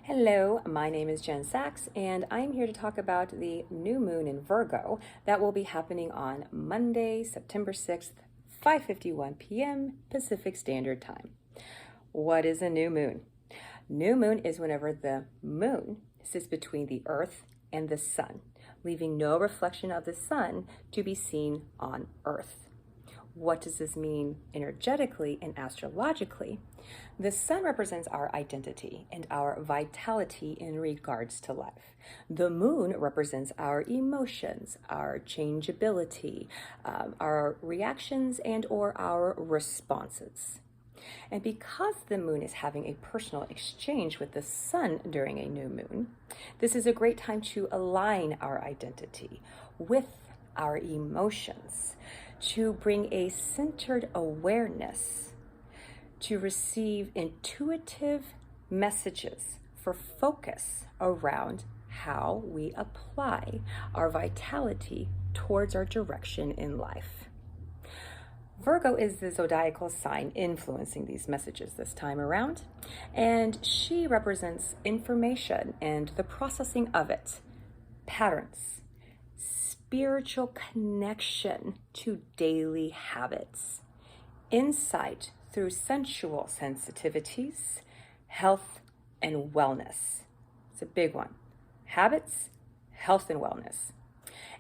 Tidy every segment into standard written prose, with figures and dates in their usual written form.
Hello, my name is Jen Sachs, and I'm here to talk about the new moon in Virgo that will be happening on Monday, September 6th, 5:51 p.m. Pacific Standard Time. What is a new moon? New moon is whenever the moon sits between the earth and the sun, leaving no reflection of the sun to be seen on earth. What does this mean energetically and astrologically? The sun represents our identity and our vitality in regards to life. The moon represents our emotions, our changeability, our reactions, and or our responses. And because the moon is having a personal exchange with the sun during a new moon, this is a great time to align our identity with our emotions, to bring a centered awareness, to receive intuitive messages for focus around how we apply our vitality towards our direction in life. Virgo is the zodiacal sign influencing these messages this time around, and she represents information and the processing of it, patterns, spiritual connection to daily habits, insight through sensual sensitivities, health, and wellness. It's a big one. Habits, health, and wellness.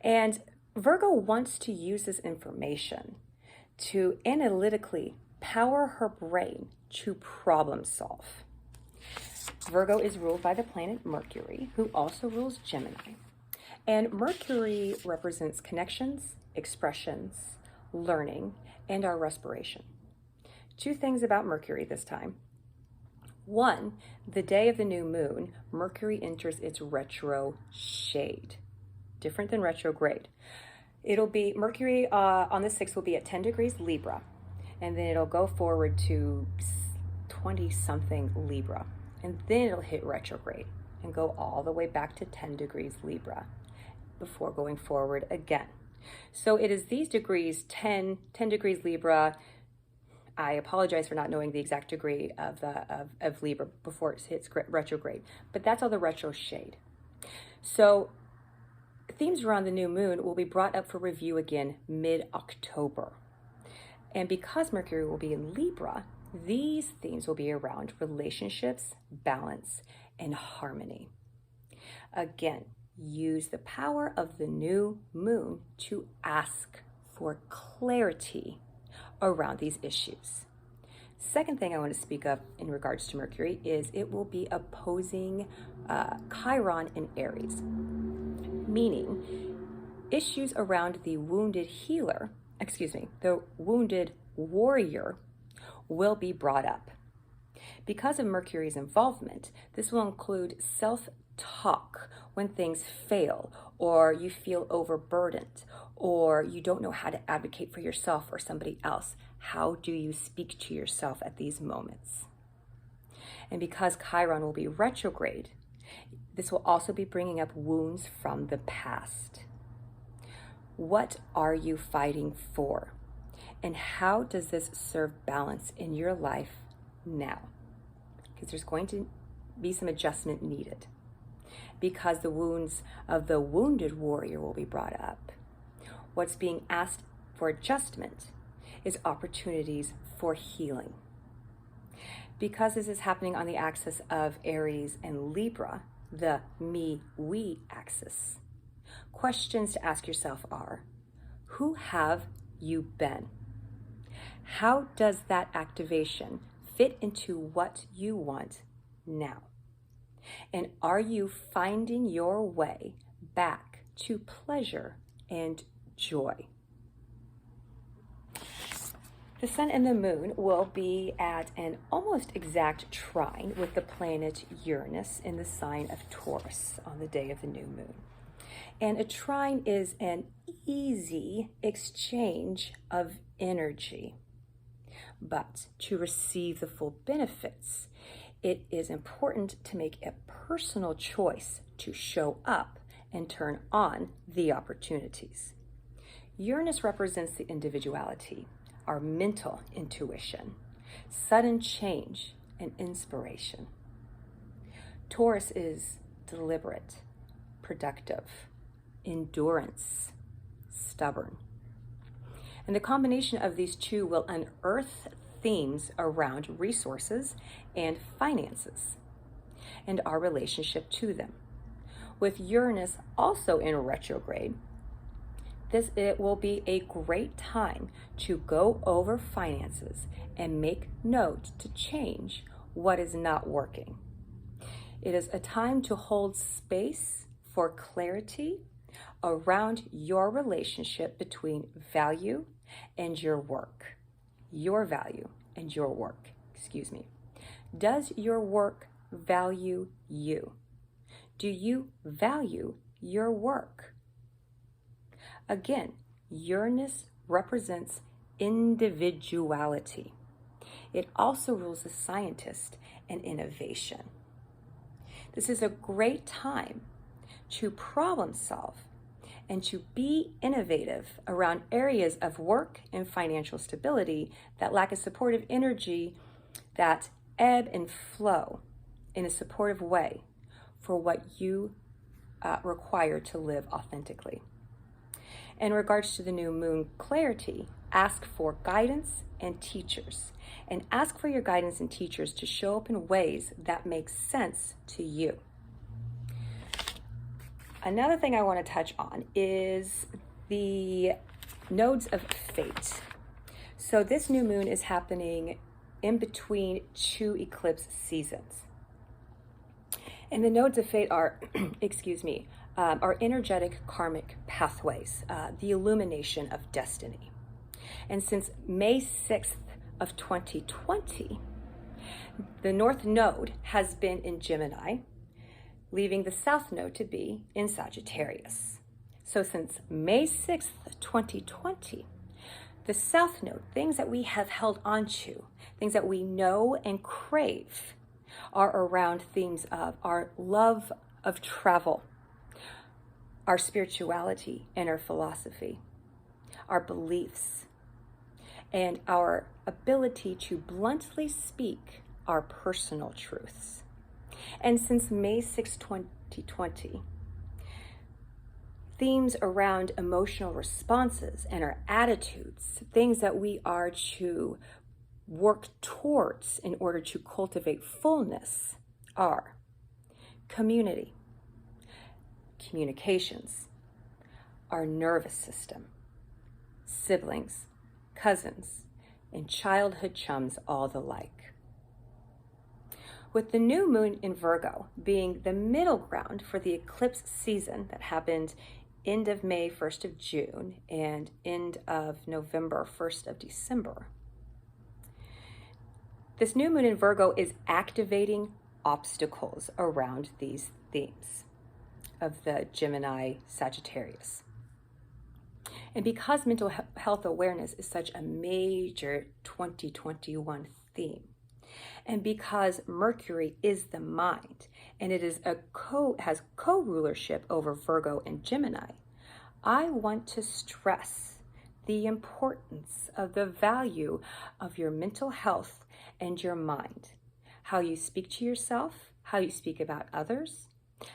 And Virgo wants to use this information to analytically power her brain to problem solve. Virgo is ruled by the planet Mercury, who also rules Gemini. And Mercury represents connections, expressions, learning, and our respiration. Two things about Mercury this time. One, the day of the new moon, Mercury enters its retro shade, different than retrograde. It'll be, Mercury on the 6th will be at 10 degrees Libra, and then it'll go forward to 20-something Libra, and then it'll hit retrograde and go all the way back to 10 degrees Libra before going forward again. So it is these degrees, 10 degrees Libra. I apologize for not knowing the exact degree of Libra before it hits retrograde, but that's all the retro shade. So themes around the new moon will be brought up for review again mid-October. And because Mercury will be in Libra, these themes will be around relationships, balance, and harmony. Again, use the power of the new moon to ask for clarity around these issues. Second thing I want to speak of in regards to Mercury is it will be opposing Chiron in Aries, meaning issues around the wounded the wounded warrior will be brought up. Because of Mercury's involvement, this will include self-talk when things fail, or you feel overburdened, or you don't know how to advocate for yourself or somebody else. How do you speak to yourself at these moments? And because Chiron will be retrograde, this will also be bringing up wounds from the past. What are you fighting for? And how does this serve balance in your life now? Because there's going to be some adjustment needed, because the wounds of the wounded warrior will be brought up. What's being asked for adjustment is opportunities for healing. Because this is happening on the axis of Aries and Libra, the me-we axis, questions to ask yourself are, who have you been? How does that activation fit into what you want now? And are you finding your way back to pleasure and joy? The sun and the moon will be at an almost exact trine with the planet Uranus in the sign of Taurus on the day of the new moon. And a trine is an easy exchange of energy. But to receive the full benefits, it is important to make a personal choice to show up and turn on the opportunities. Uranus represents the individuality, our mental intuition, sudden change, and inspiration. Taurus is deliberate, productive, endurance, stubborn. And the combination of these two will unearth themes around resources and finances and our relationship to them. With Uranus also in retrograde, it will be a great time to go over finances and make note to change what is not working. It is a time to hold space for clarity around your relationship between value and your work. Your value and your work, excuse me. Does your work value you? Do you value your work? Again, Uranus represents individuality. It also rules the scientist and innovation. This is a great time to problem solve and to be innovative around areas of work and financial stability that lack a supportive energy that ebb and flow in a supportive way for what you require to live authentically. In regards to the new moon clarity, ask for guidance and teachers, and ask for your guidance and teachers to show up in ways that make sense to you. Another thing I want to touch on is the nodes of fate. So this new moon is happening in between two eclipse seasons. And the nodes of fate are, are energetic karmic pathways, the illumination of destiny. And since May 6th of 2020, the North Node has been in Gemini, leaving the South Node to be in Sagittarius. So since May 6th, 2020, the South Node, things that we have held onto, things that we know and crave, are around themes of our love of travel, our spirituality and our philosophy, our beliefs, and our ability to bluntly speak our personal truths. And since May 6, 2020, themes around emotional responses and our attitudes, things that we are to work towards in order to cultivate fullness, are community, communications, our nervous system, siblings, cousins, and childhood chums, all the like. With the new moon in Virgo being the middle ground for the eclipse season that happened end of May, 1st of June, and end of November, 1st of December, this new moon in Virgo is activating obstacles around these themes of the Gemini Sagittarius. And because mental health awareness is such a major 2021 theme, and because Mercury is the mind, and it is has co-rulership over Virgo and Gemini, I want to stress the importance of the value of your mental health and your mind, how you speak to yourself, how you speak about others,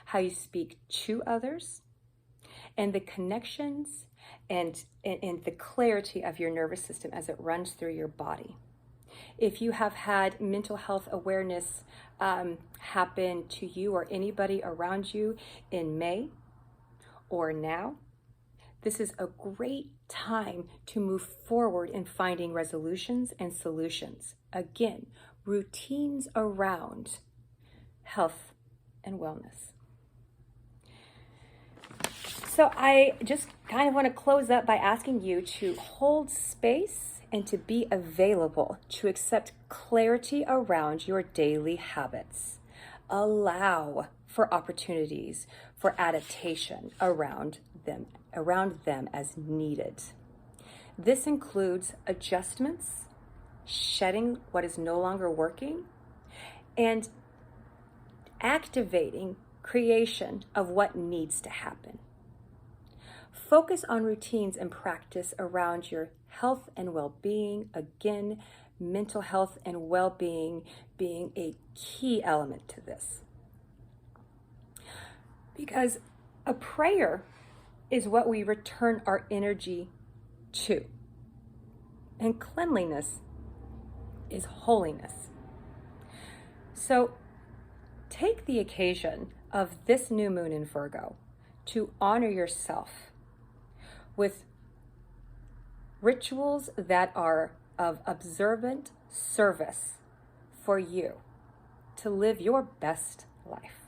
how you speak to others, and the connections and the clarity of your nervous system as it runs through your body. If you have had mental health awareness happen to you or anybody around you in May or now, this is a great time to move forward in finding resolutions and solutions. Again, routines around health and wellness. So I just kind of want to close up by asking you to hold space and to be available to accept clarity around your daily habits. Allow for opportunities for adaptation around them as needed. This includes adjustments, shedding what is no longer working, and activating creation of what needs to happen. Focus on routines and practice around your health and well-being. Again, mental health and well-being being a key element to this. because a prayer is what we return our energy to. And cleanliness is holiness. So take the occasion of this new moon in Virgo to honor yourself with rituals that are of observant service for you to live your best life.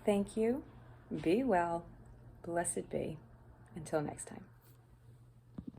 Thank you. Be well. Blessed be. Until next time.